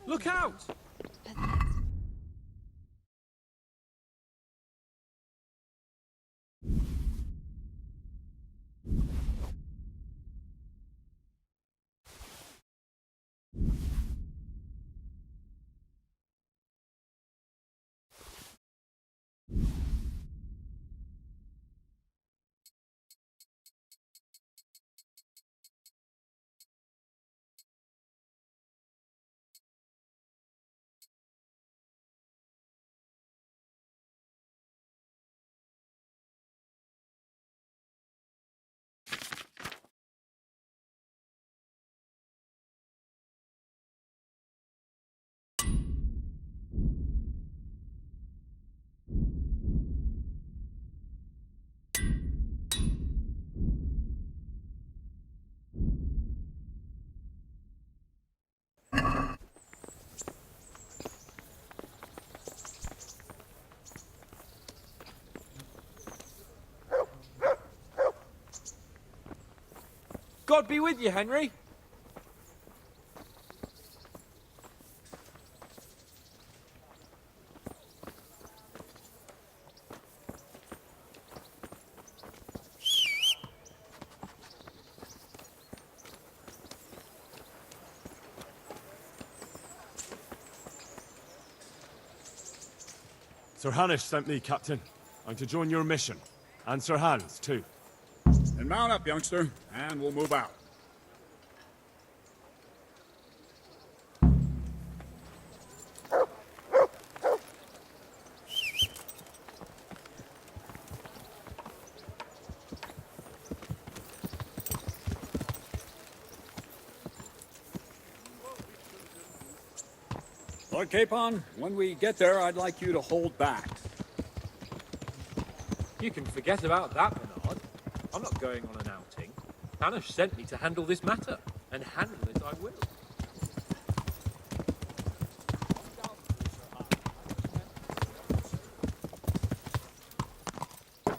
Look out! God be with you, Henry. Sir Hanish sent me, Captain. I'm to join your mission. And Sir Hans, too. Then mount up, youngster, and we'll move out. Lord Capon, when we get there, I'd like you to hold back. You can forget about that, Bernard. I'm not going on an outing. Hanish sent me to handle this matter, and handle it I will.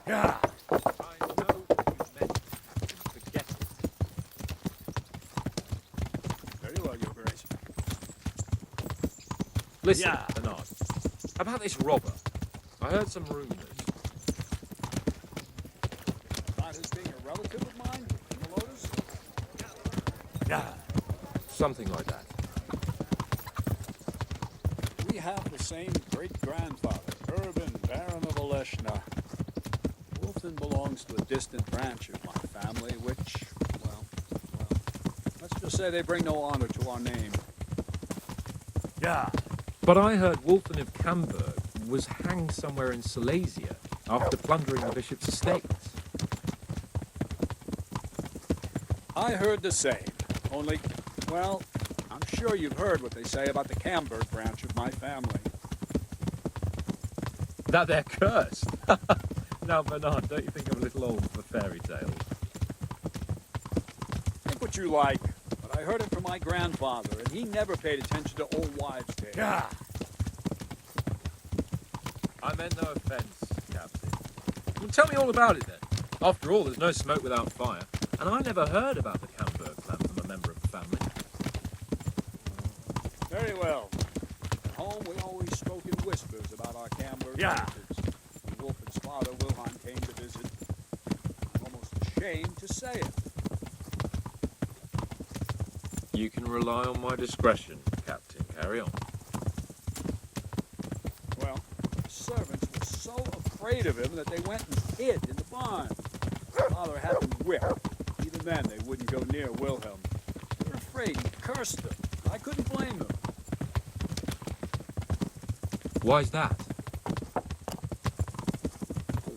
Yeah. I know what you meant. Forget it. Very well, Your Grace. Listen, Yeah. Bernard. About this robber. I heard some rumours. About his being a relative of mine in the Lotus? Yeah. Something like that. We have the same great-grandfather, Urban, Baron of Oleshna. Wolfen belongs to a distant branch of my family, which, well, let's just say they bring no honor to our name. Yeah. But I heard Wolfen of Camberg was hanged somewhere in Silesia after plundering the bishop's estates. I heard the same, only, well, I'm sure you've heard what they say about the Camberg branch of my family. That they're cursed. Now, Bernard, don't you think I'm a little old for fairy tales? Think what you like, but I heard it from my grandfather, and he never paid attention to old wives' tales. Yeah. I meant no offence, Captain. Well, tell me all about it then. After all, there's no smoke without fire, and I never heard about the Camberg clan from a member of the family. Very well. At home, we always spoke in whispers about our Camberg Yeah. relatives. When Wolfen's father, Wilhelm, came to visit, I'm almost ashamed to say it. You can rely on my discretion, Captain. Carry on. Well, the servants were so afraid of him that they went and hid in the barn. Father had them whipped. Even then, they wouldn't go near Wilhelm. They were afraid he cursed them. I couldn't blame them. Why's that?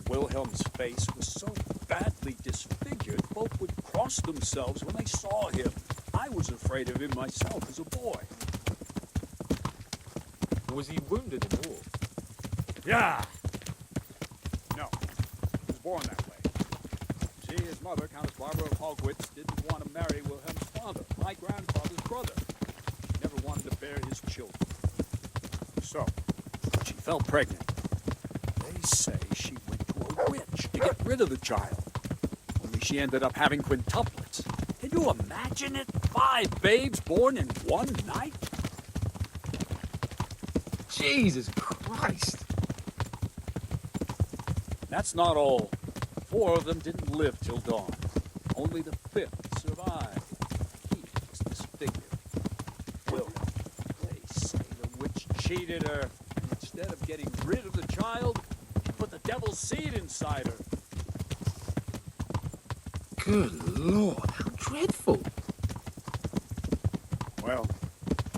Wilhelm's face was so badly disfigured, folk would cross themselves when they saw him. I was afraid of him myself as a boy. Was he wounded in war? Yeah. No, he was born that way. See, his mother, Countess Barbara of Hogwitz, didn't want to marry Wilhelm's father, my grandfather's brother. She never wanted to bear his children. So, she fell pregnant. They say she went to a witch to get rid of the child. Only she ended up having quintuplets. Can you imagine it? 5 babes born in one night? Jesus Christ! That's not all. 4 of them didn't live till dawn. Only the 5th survived. He was disfigured. Wilhelm, they say the witch cheated her, and instead of getting rid of the child, she put the devil's seed inside her. Good Lord, how dreadful! Well,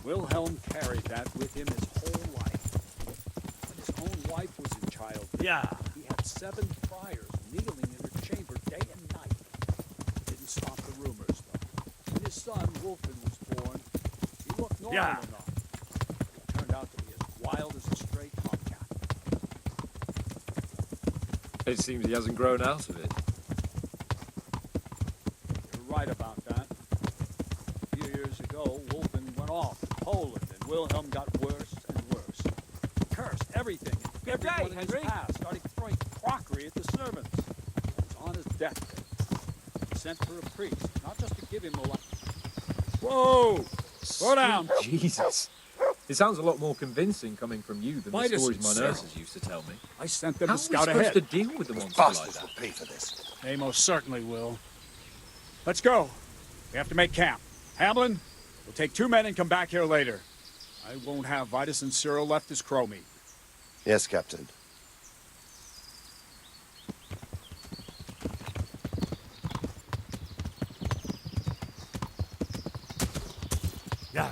Wilhelm carried that with him his whole life. When his own wife was in childbirth, he had 7 friars kneeling in her chamber day and night. It didn't stop the rumors, though. When his son, Wolfen, was born, he looked normal enough. He turned out to be as wild as a stray tomcat. It seems he hasn't grown out of it. You're right about that. A few years ago, Wolfen went off to Poland, and Wilhelm got worse and worse. He cursed everything and everyone in his path, started throwing crockery at the servants. He was on his deathbed. He sent for a priest, not just to give him the life. Whoa! Slow down! Jesus. It sounds a lot more convincing coming from you than the Midas stories and my Cyril. nurses used to tell me. I sent them How to are we scout supposed ahead. to deal with the monster like Bastards that? will pay for this. They most certainly will. Let's go. We have to make camp. Hamlin, we'll take 2 men and come back here later. I won't have Vitus and Cyril left as crow meat. Yes, Captain. Yeah.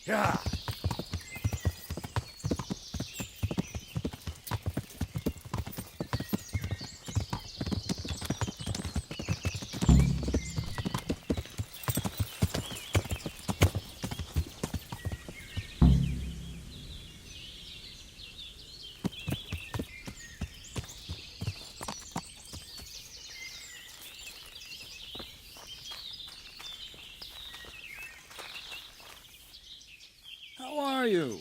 Yeah. How are you?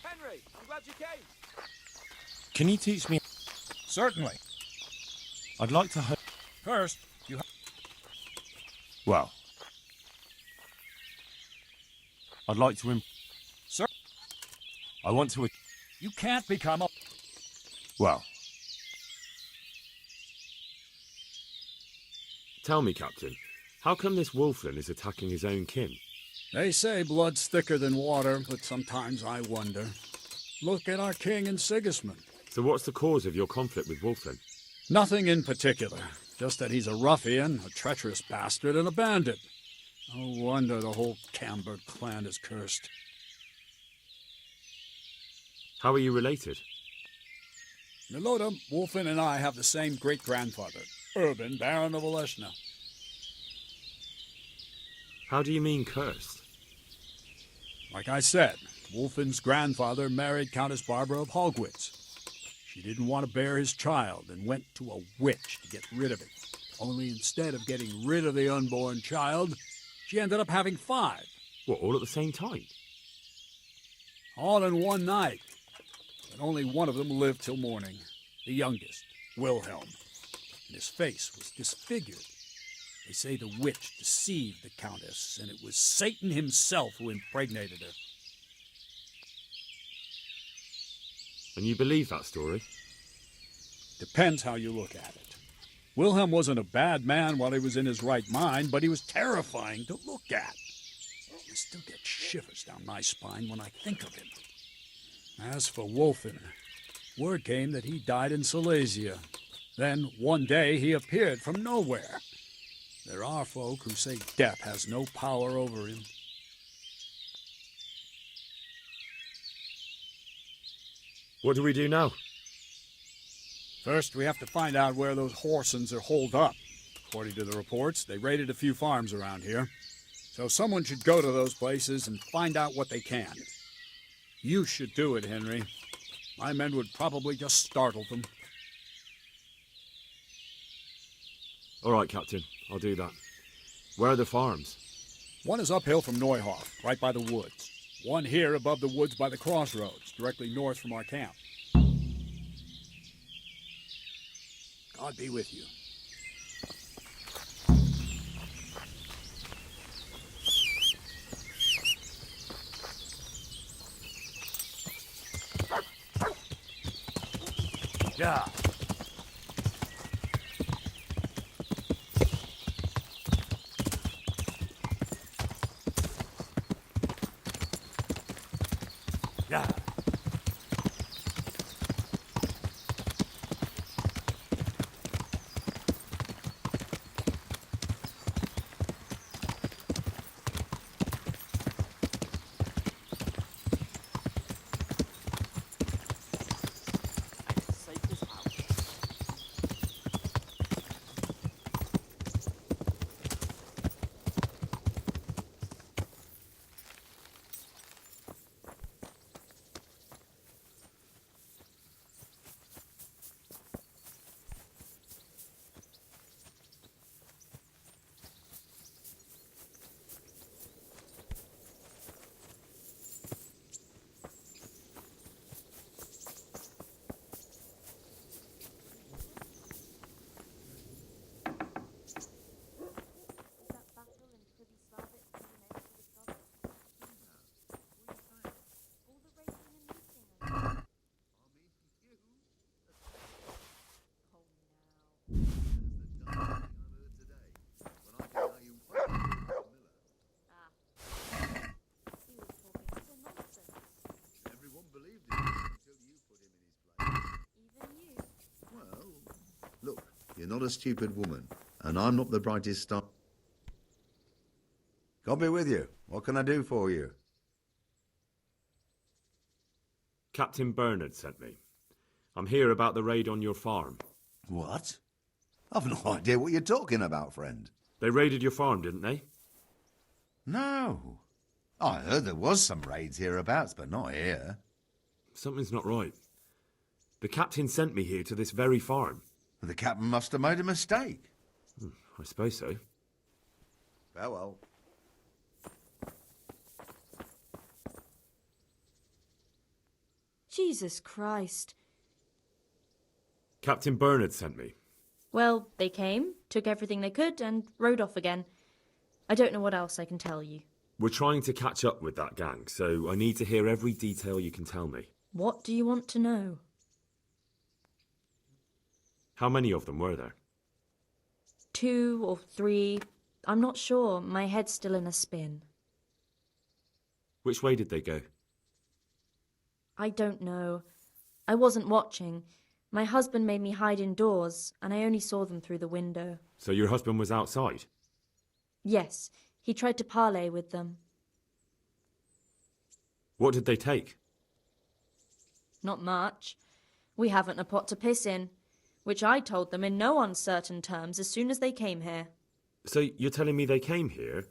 Henry, I'm glad you came. Can you teach me? Certainly. I'd like to. First, you Well, I'd like to. Sir? I want to. You can't become a... Well, Tell me, Captain, how come this Wolfen is attacking his own kin? They say blood's thicker than water, but sometimes I wonder. Look at our king and Sigismund. So what's the cause of your conflict with Wolfen? Nothing in particular. Just that he's a ruffian, a treacherous bastard, and a bandit. No wonder the whole Camber clan is cursed. How are you related? Milota, Wolfen, and I have the same great-grandfather, Urban, Baron of Oleshna. How do you mean cursed? Like I said, Wolfen's grandfather married Countess Barbara of Hogwitz. She didn't want to bear his child and went to a witch to get rid of it. Only instead of getting rid of the unborn child, she ended up having 5. What, all at the same time? All in one night. But only one of them lived till morning. The youngest, Wilhelm. And his face was disfigured. They say the witch deceived the Countess, and it was Satan himself who impregnated her. And you believe that story? Depends how you look at it. Wilhelm wasn't a bad man while he was in his right mind, but he was terrifying to look at. You still get shivers down my spine when I think of him. As for Wolfen, word came that he died in Silesia. Then, one day, he appeared from nowhere. There are folk who say death has no power over him. What do we do now? First, we have to find out where those Horsons are holed up. According to the reports, they raided a few farms around here. So someone should go to those places and find out what they can. You should do it, Henry. My men would probably just startle them. All right, Captain. I'll do that. Where are the farms? One is uphill from Neuhoff, right by the woods. One here above the woods by the crossroads, directly north from our camp. God be with you. Yeah. Yeah. Look, you're not a stupid woman, and I'm not the brightest star. God be with you. What can I do for you? Captain Bernard sent me. I'm here about the raid on your farm. What? I've no idea what you're talking about, friend. They raided your farm, didn't they? No. I heard there was some raids hereabouts, but not here. Something's not right. The captain sent me here to this very farm. The captain must have made a mistake. I suppose so. Farewell. Jesus Christ. Captain Bernard sent me. Well, they came, took everything they could, and rode off again. I don't know what else I can tell you. We're trying to catch up with that gang, so I need to hear every detail you can tell me. What do you want to know? How many of them were there? 2 or 3. I'm not sure. My head's still in a spin. Which way did they go? I don't know. I wasn't watching. My husband made me hide indoors, and I only saw them through the window. So your husband was outside? Yes, he tried to parley with them. What did they take? Not much. We haven't a pot to piss in, which I told them in no uncertain terms as soon as they came here. So you're telling me they came here,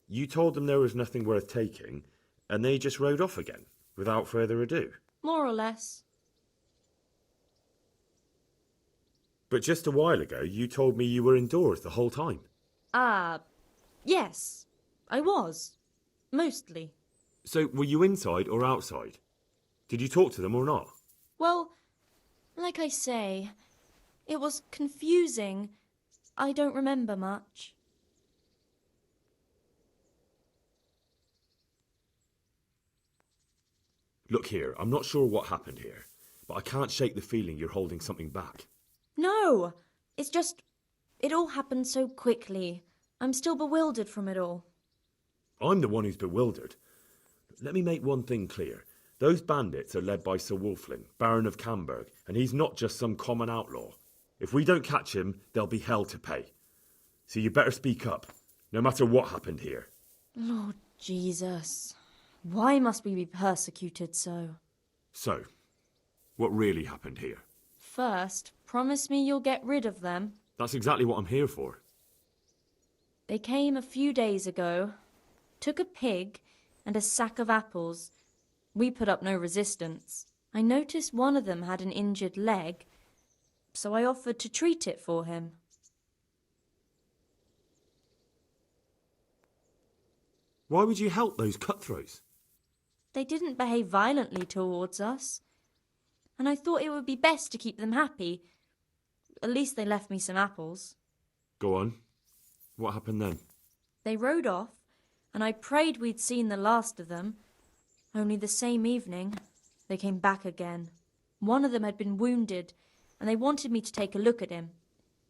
you told them there was nothing worth taking, and they just rode off again, without further ado? More or less. But just a while ago, you told me you were indoors the whole time. Yes, I was. Mostly. So were you inside or outside? Did you talk to them or not? Well, like I say, it was confusing. I don't remember much. Look here, I'm not sure what happened here, but I can't shake the feeling you're holding something back. No, it's just, it all happened so quickly. I'm still bewildered from it all. I'm the one who's bewildered. Let me make one thing clear. Those bandits are led by Sir Wulflin, Baron of Camberg, and he's not just some common outlaw. If we don't catch him, there'll be hell to pay. So you better speak up, no matter what happened here. Lord Jesus, why must we be persecuted so? So, what really happened here? First, promise me you'll get rid of them. That's exactly what I'm here for. They came a few days ago, took a pig and a sack of apples. We put up no resistance. I noticed one of them had an injured leg, so I offered to treat it for him. Why would you help those cutthroats? They didn't behave violently towards us, and I thought it would be best to keep them happy. At least they left me some apples. Go on. What happened then? They rode off, and I prayed we'd seen the last of them. Only the same evening, they came back again. One of them had been wounded, and they wanted me to take a look at him.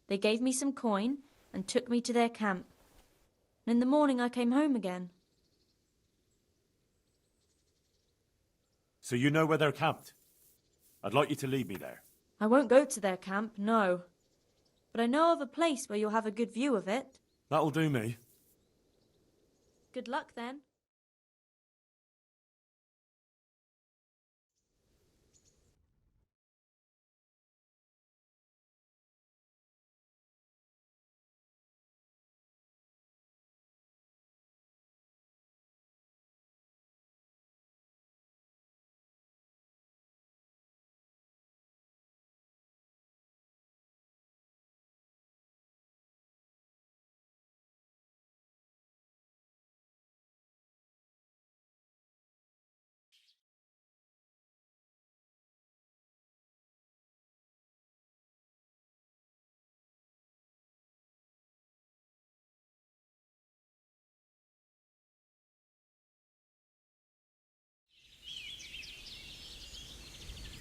They gave me some coin and took me to their camp. And in the morning I came home again. So you know where they're camped? I'd like you to lead me there. I won't go to their camp, no. But I know of a place where you'll have a good view of it. That'll do me. Good luck then.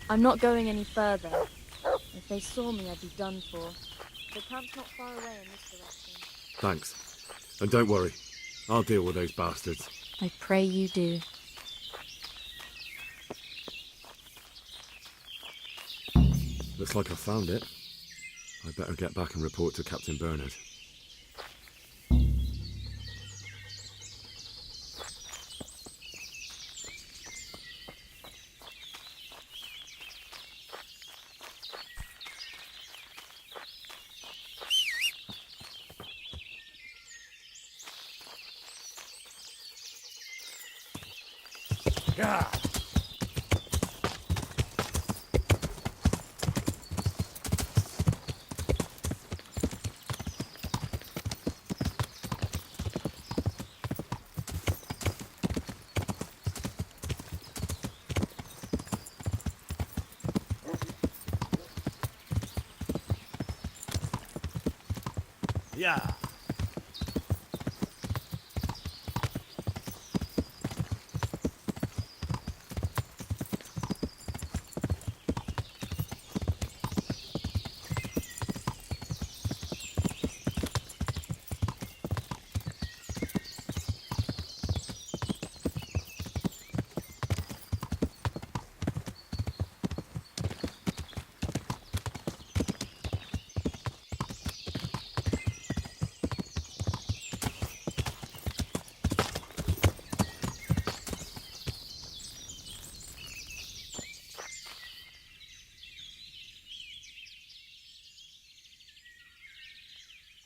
I'm not going any further. If they saw me, I'd be done for. The camp's not far away in this direction. Thanks. And don't worry. I'll deal with those bastards. I pray you do. Looks like I found it. I better get back and report to Captain Bernard. Yeah. Yeah.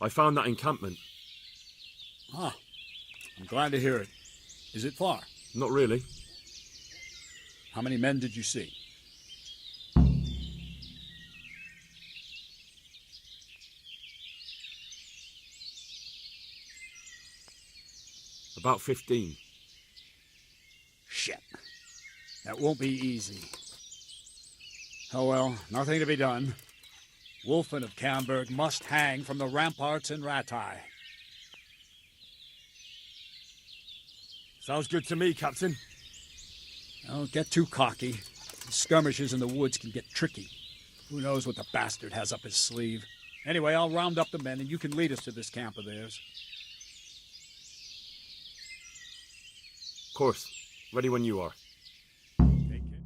I found that encampment. Ah, I'm glad to hear it. Is it far? Not really. How many men did you see? About 15. Shit. That won't be easy. Oh well, nothing to be done. Wulfin of Camberg must hang from the ramparts in Rattay. Sounds good to me, Captain. Don't get too cocky. These skirmishes in the woods can get tricky. Who knows what the bastard has up his sleeve. Anyway, I'll round up the men and you can lead us to this camp of theirs. course. Ready when you are. Take it.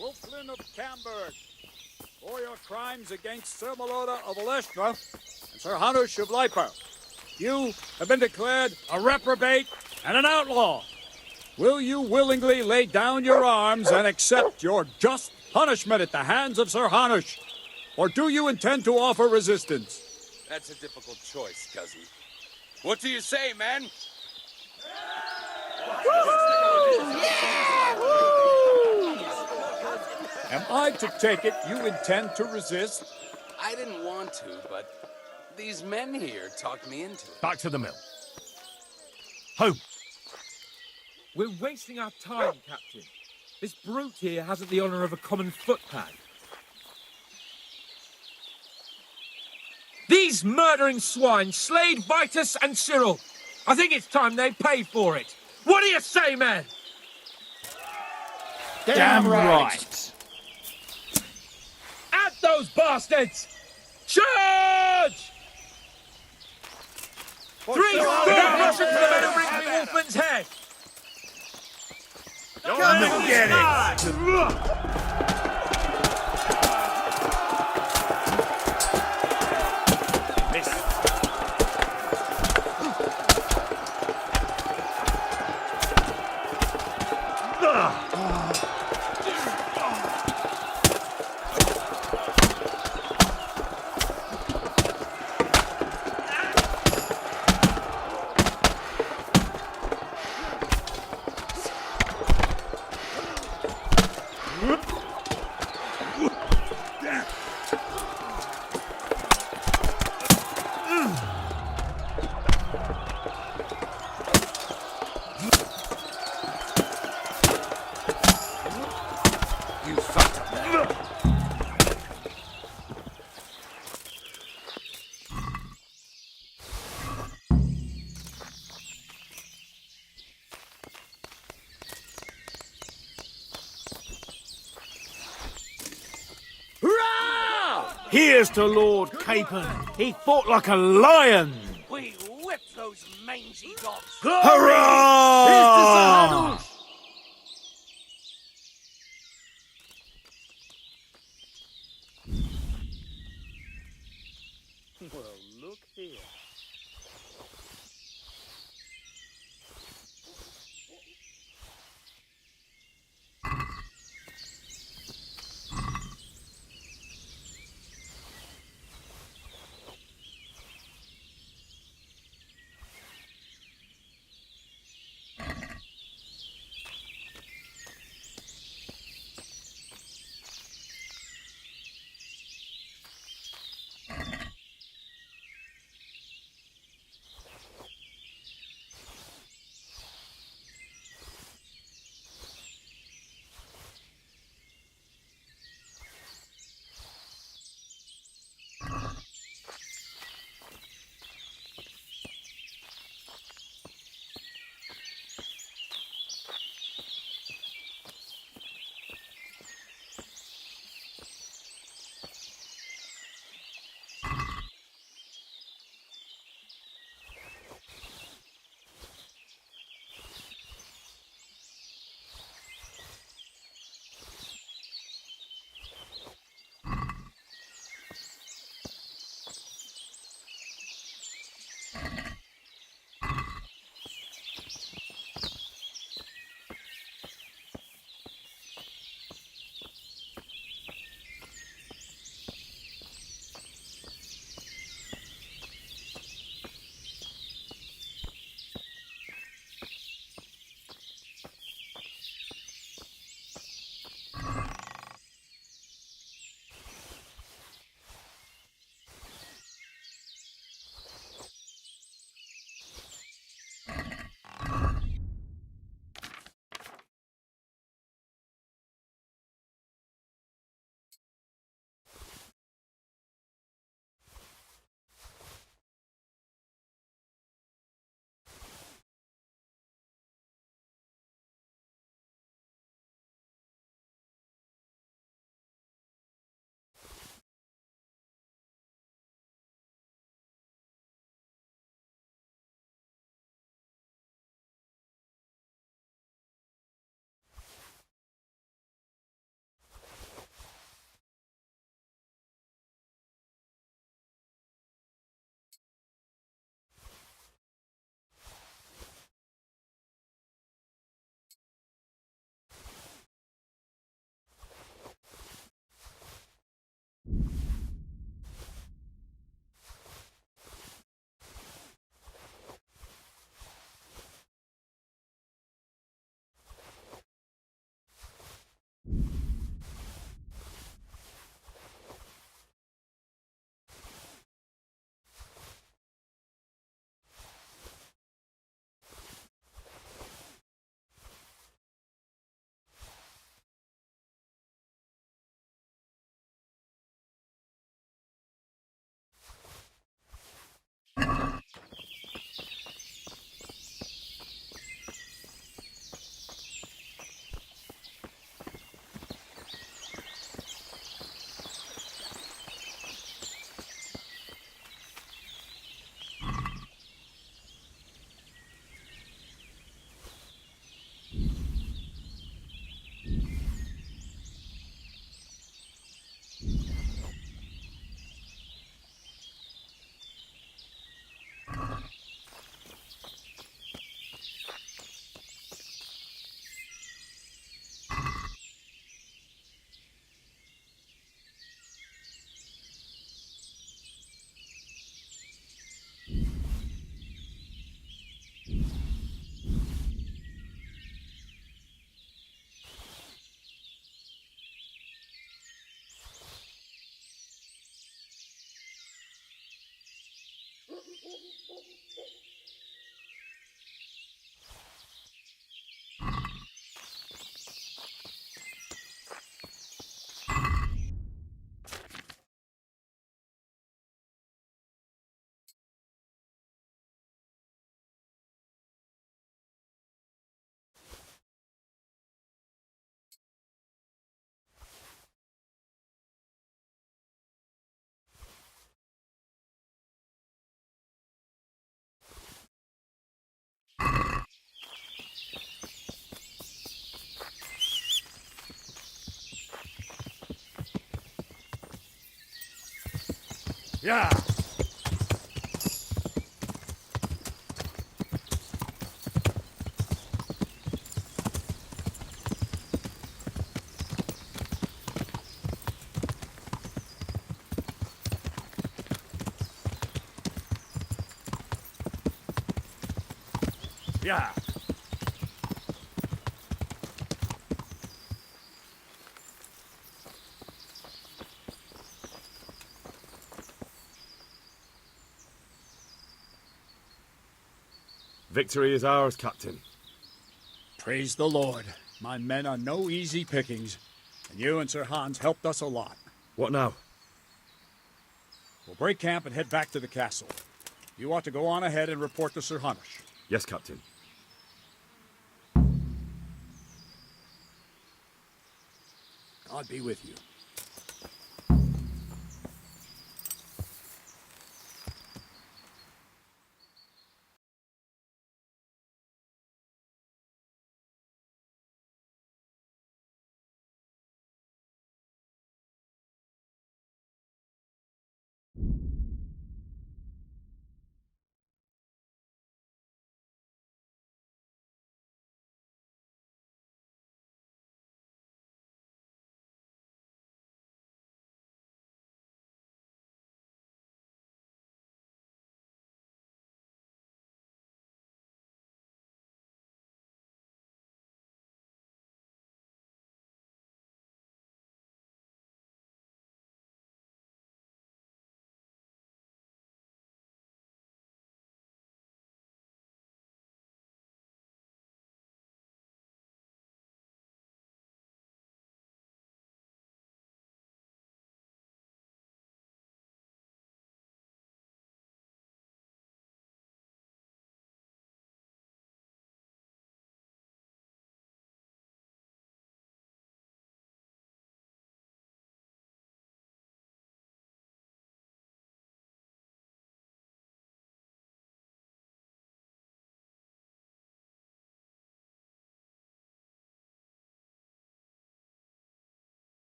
Wolflin of Camberg, for your crimes against Sir Malota of Olestra and Sir Hanush of Leiper, you have been declared a reprobate and an outlaw. Will you willingly lay down your arms and accept your just punishment at the hands of Sir Hanush? Or do you intend to offer resistance? That's a difficult choice, cousin. What do you say, man? Am I to take it you intend to resist? I didn't want to, but these men here talked me into it. Back to the mill. Home. We're wasting our time, Captain. This brute here hasn't the honour of a common footpad. These murdering swine slayed Vitus and Cyril. I think it's time they pay for it. What do you say, men? Damn right. At those bastards! Charge! 3 Russian to the men who bring me Wolfman's head! Come and get it! You fucked up that. Here's to Lord Capon. He fought like a lion. We whipped those mangy dogs. Hurrah! Well, look here. Yeah. Yeah. Victory is ours, Captain. Praise the Lord. My men are no easy pickings, and you and Sir Hans helped us a lot. What now? We'll break camp and head back to the castle. You ought to go on ahead and report to Sir Hamish. Yes, Captain. God be with you.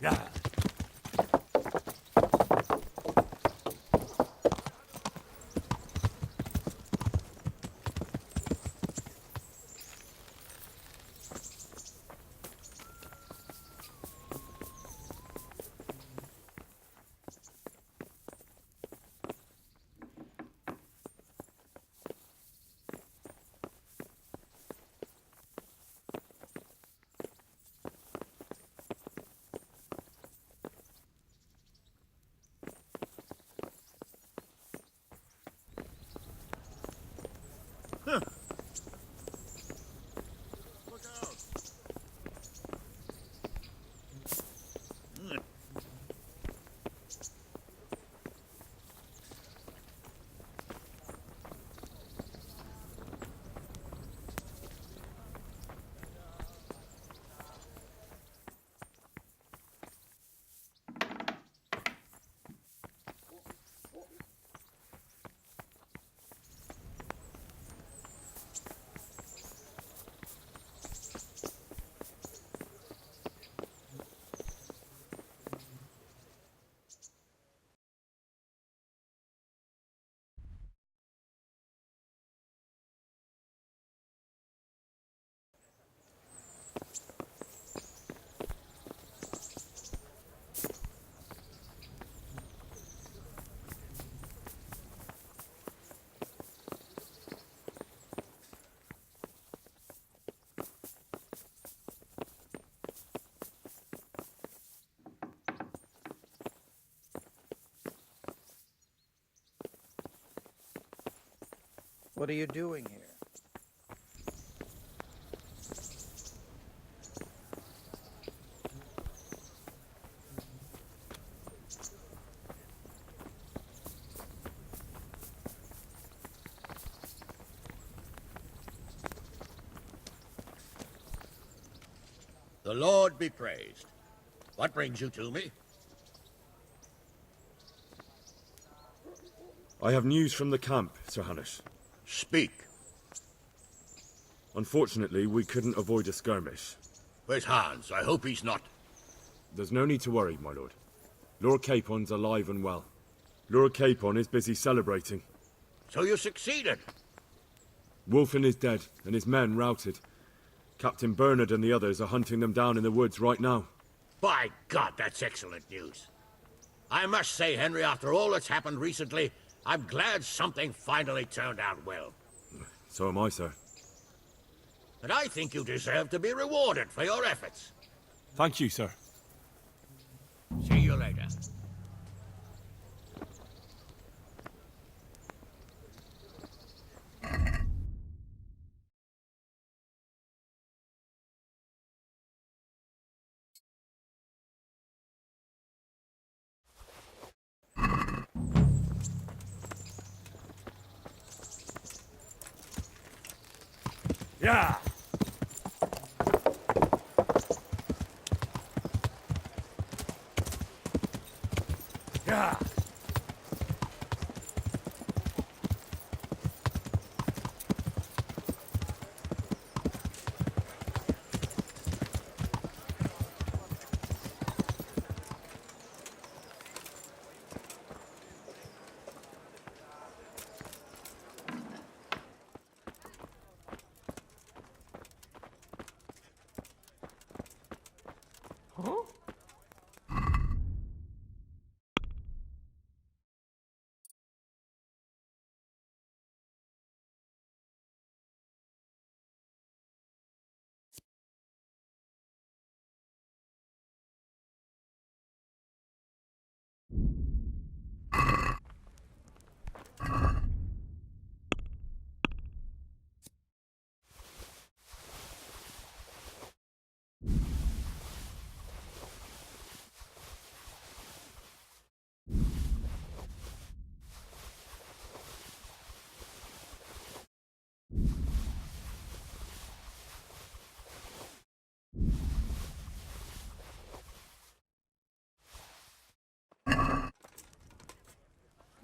Yeah. What are you doing here? The Lord be praised. What brings you to me? I have news from the camp, Sir Hanush. Speak. Unfortunately, we couldn't avoid a skirmish. Where's Hans? I hope he's not... There's no need to worry, my lord. Lord Capon's alive and well. Lord Capon is busy celebrating. So you succeeded? Wulfin is dead, and his men routed. Captain Bernard and the others are hunting them down in the woods right now. By God, that's excellent news. I must say, Henry, after all that's happened recently, I'm glad something finally turned out well. So am I, sir. And I think you deserve to be rewarded for your efforts. Thank you, sir. See you later. Yeah! Yeah!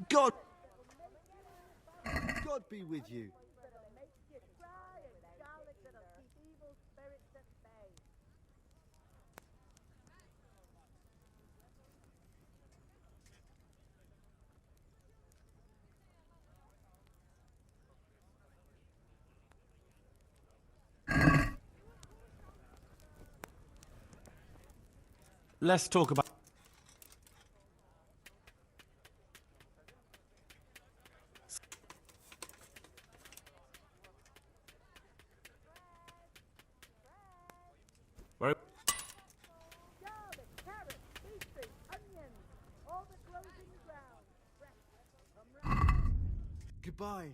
God! God be with you. Let's talk about... Where... Goodbye.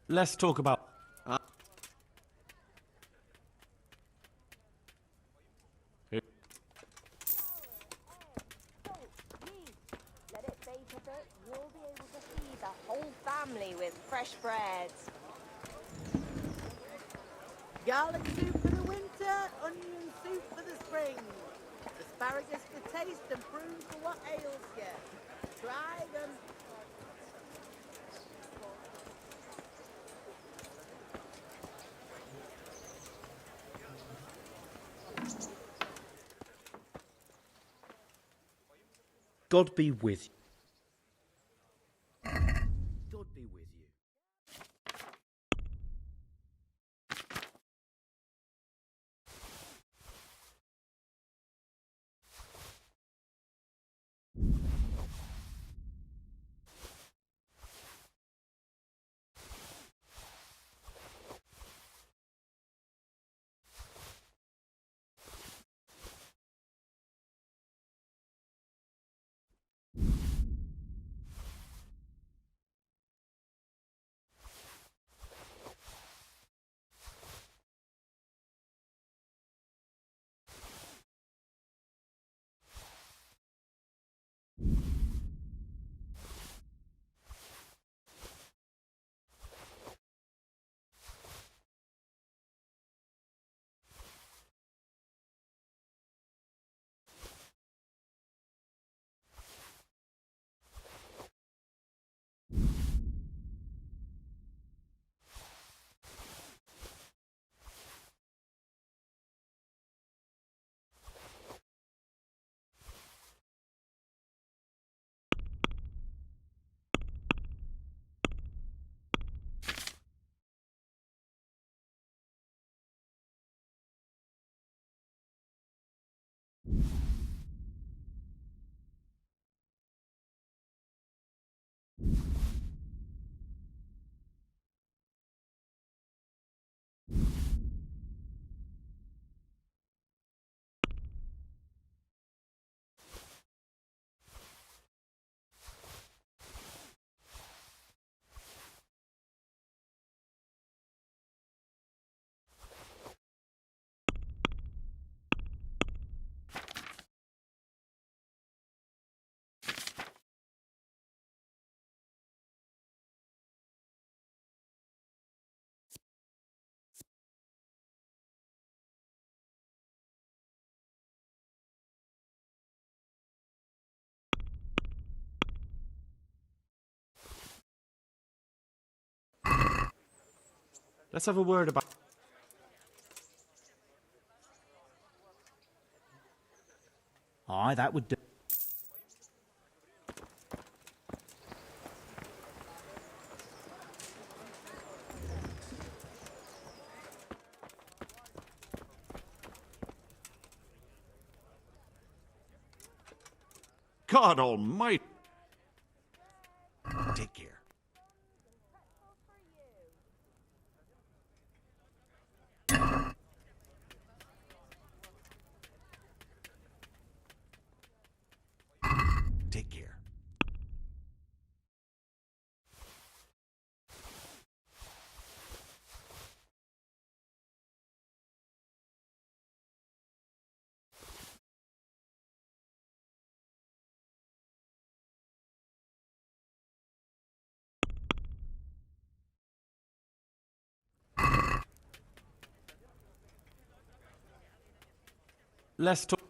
Let's talk about... Let it bake a bit, you'll be able to feed the whole family with fresh bread. Garlic soup for the winter, onion soup for the spring. Asparagus for taste and prunes for what ails you. Try them. God be with you. God be with you. Let's have a word about... Aye, that would do. God almighty! Take care. Take care. Let's talk...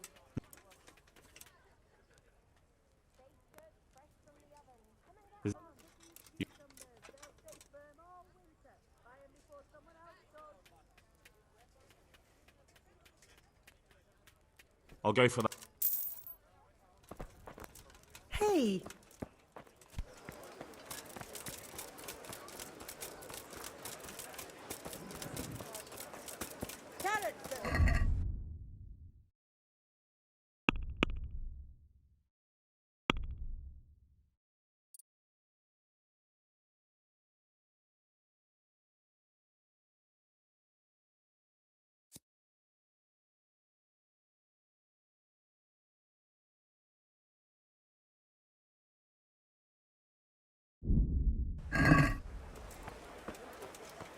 I'll go for that. Hey! Character!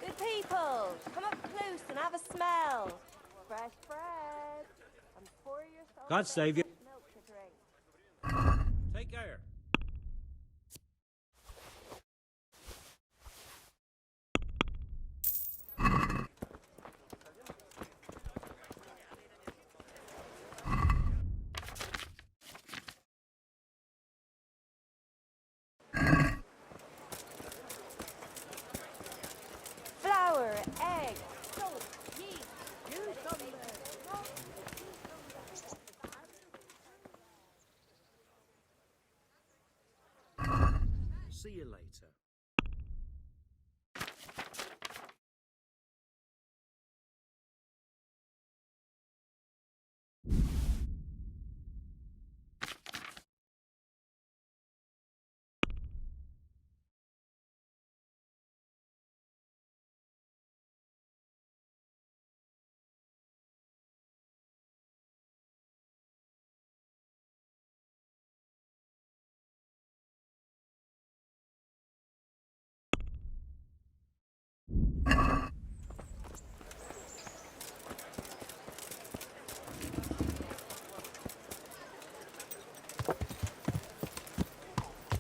Good people, come up close and have a smell. Fresh bread. And pour yourself God a save you. bit of milk to drink. Take care. Flour, egg, salt, yeast. See you later.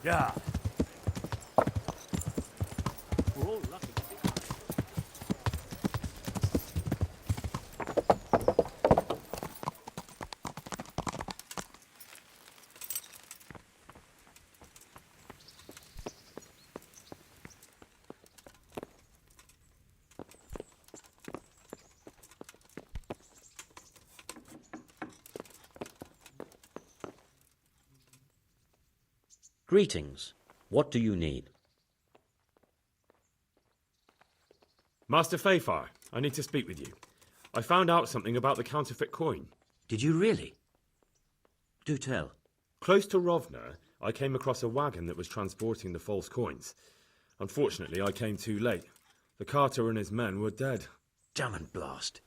Yeah. We're all lucky. Greetings. What do you need? Master Fayfire, I need to speak with you. I found out something about the counterfeit coin. Did you really? Do tell. Close to Rovna, I came across a wagon that was transporting the false coins. Unfortunately, I came too late. The carter and his men were dead. Damn and blast.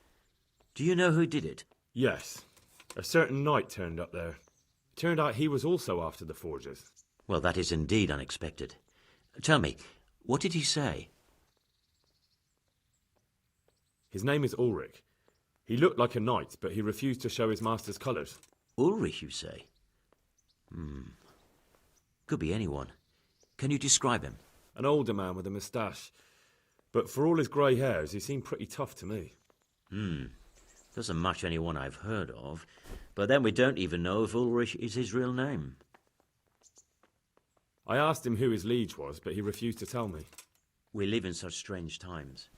Do you know who did it? Yes. A certain knight turned up there. It turned out he was also after the forgers. Well, that is indeed unexpected. Tell me, what did he say? His name is Ulrich. He looked like a knight, but he refused to show his master's colours. Ulrich, you say? Could be anyone. Can you describe him? An older man with a moustache. But for all his grey hairs, he seemed pretty tough to me. Doesn't match anyone I've heard of. But then we don't even know if Ulrich is his real name. I asked him who his liege was, but he refused to tell me. We live in such strange times.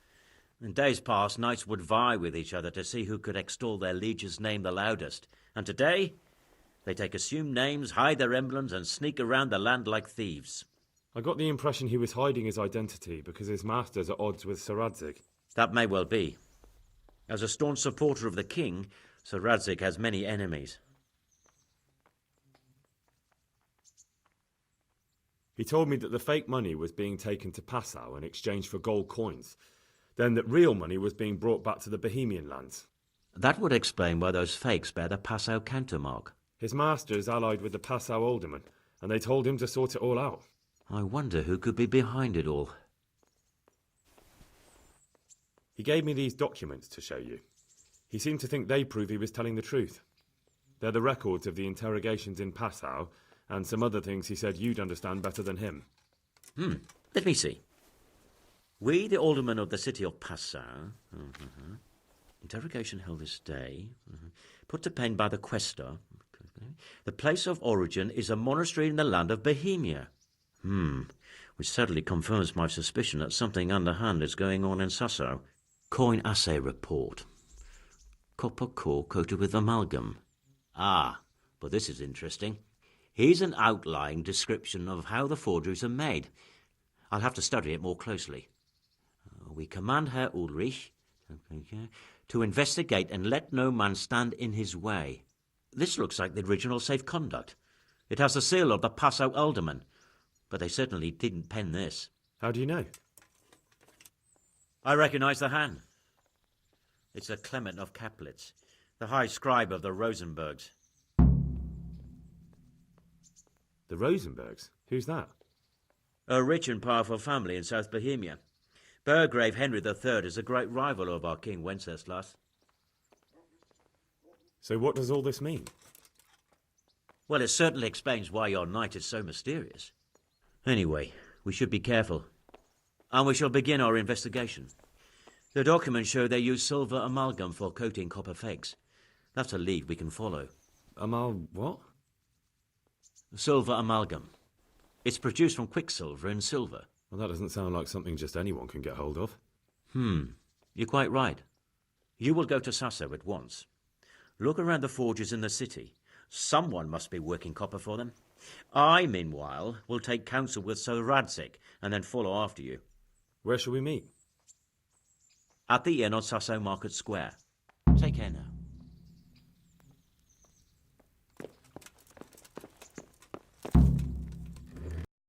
In days past, knights would vie with each other to see who could extol their liege's name the loudest. And today, they take assumed names, hide their emblems, and sneak around the land like thieves. I got the impression he was hiding his identity because his master's at odds with Sir Radzig. That may well be. As a staunch supporter of the king, Sir Radzig has many enemies. He told me that the fake money was being taken to Passau in exchange for gold coins. Then that real money was being brought back to the Bohemian lands. That would explain why those fakes bear the Passau countermark. His master's allied with the Passau alderman, and they told him to sort it all out. I wonder who could be behind it all. He gave me these documents to show you. He seemed to think they prove he was telling the truth. They're the records of the interrogations in Passau, and some other things he said you'd understand better than him. Let me see. We, the aldermen of the city of Passau, interrogation held this day, put to pen by the questor. The place of origin is a monastery in the land of Bohemia. Which certainly confirms my suspicion that something underhand is going on in Sasso. Coin assay report. Copper core coated with amalgam. But this is interesting. Here's an outline description of how the forgeries are made. I'll have to study it more closely. We command Herr Ulrich to investigate and let no man stand in his way. This looks like the original safe conduct. It has the seal of the Passau alderman, but they certainly didn't pen this. How do you know? I recognize the hand. It's a Clement of Kaplitz, the high scribe of the Rosenbergs. The Rosenbergs? Who's that? A rich and powerful family in South Bohemia. Burgrave Henry III is a great rival of our King Wenceslas. So what does all this mean? Well, it certainly explains why your knight is so mysterious. Anyway, we should be careful. And we shall begin our investigation. The documents show they use silver amalgam for coating copper fakes. That's a lead we can follow. What? Silver amalgam. It's produced from quicksilver and silver. Well, that doesn't sound like something just anyone can get hold of. You're quite right. You will go to Sasso at once. Look around the forges in the city. Someone must be working copper for them. I, meanwhile, will take counsel with Sir Radzig and then follow after you. Where shall we meet? At the inn on Sasso Market Square. Take care now.